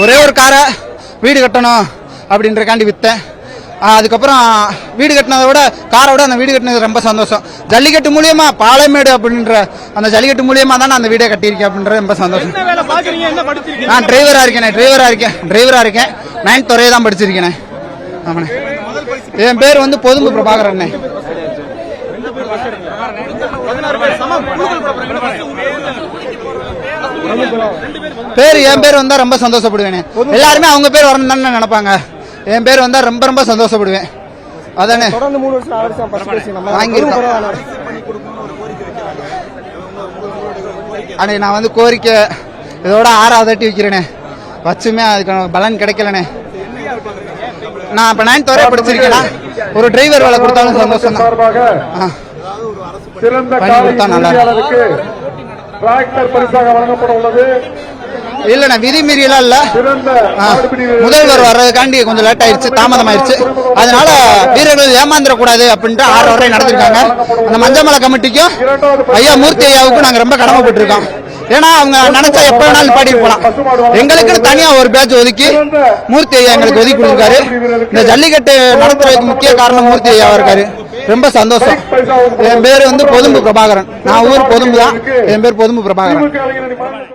ஒரே ஒரு காரை வீடு கட்டணும் அப்படின்றக்காண்டி விற்றேன். அதுக்கப்புறம் வீடு கட்டினதை விட காரை விட அந்த வீடு கட்டினது ரொம்ப சந்தோஷம். ஜல்லிக்கட்டு மூலியமா பாலமேடு அப்படின்ற அந்த ஜல்லிக்கட்டு மூலியமா தான் அந்த வீடை கட்டியிருக்கேன் அப்படின்றது ரொம்ப சந்தோஷம். நான் டிரைவரா இருக்கேன். 9th வரையே தான் படிச்சிருக்கேன். ஆமாண்ணே. என் பேர் வந்து பொதும்பு பிரபாகரண்ணே. என் பேர் வந்தா ரொம்ப சந்தோஷப்படுவேன். எல்லாருமே அவங்க பேர் வரணும் தானே நினைப்பாங்க. என் பேர் வந்தா ரொம்ப ரொம்ப சந்தோஷப்படுவேன். அதானே அண்ணே நான் வந்து கோரிக்கை இதோட 6வது அட்டி வைக்கிறேனே. வச்சுமே அதுக்கு பலன் கிடைக்கலனே. நான் இப்ப 9th வரை படிச்சிருக்கேன். ஒரு டிரைவர் வேலை கொடுத்தாலும் சந்தோஷம் தான். நல்லா இல்லண்ணா, விதிமீறலாம் இல்ல. முதல்வர் வர்றதுக்காண்டி கொஞ்சம் லேட் ஆயிடுச்சு, தாமதம் ஆயிடுச்சு. அதனால வீரர்கள் ஏமாந்துடக்கூடாது அப்படின்ட்டு 6 வரை நடந்திருக்காங்க. அந்த மஞ்சமலை கமிட்டிக்கும் ஐயா மூர்த்தி ஐயாவுக்கும் நாங்க ரொம்ப கடமைப்பட்டிருக்கோம். ஏன்னா அவங்க நினைச்சா எப்ப வேணாலும் பாடி போலாம். எங்களுக்கு தனியா ஒரு பேட்ச் ஒதுக்கி மூர்த்தி ஐயா எங்களுக்கு ஒதுக்கி கொடுத்திருக்காரு. இந்த ஜல்லிக்கட்டு நடத்துறதுக்கு முக்கிய காரணம் மூர்த்தி ஐயாவா இருக்காரு. ரொம்ப சந்தோஷம். என் பேர் வந்து பொதும்பு பிரபாகரன். நான் ஊர் பொதும்பு தான். என் பேர் பொதும்பு பிரபாகரன்.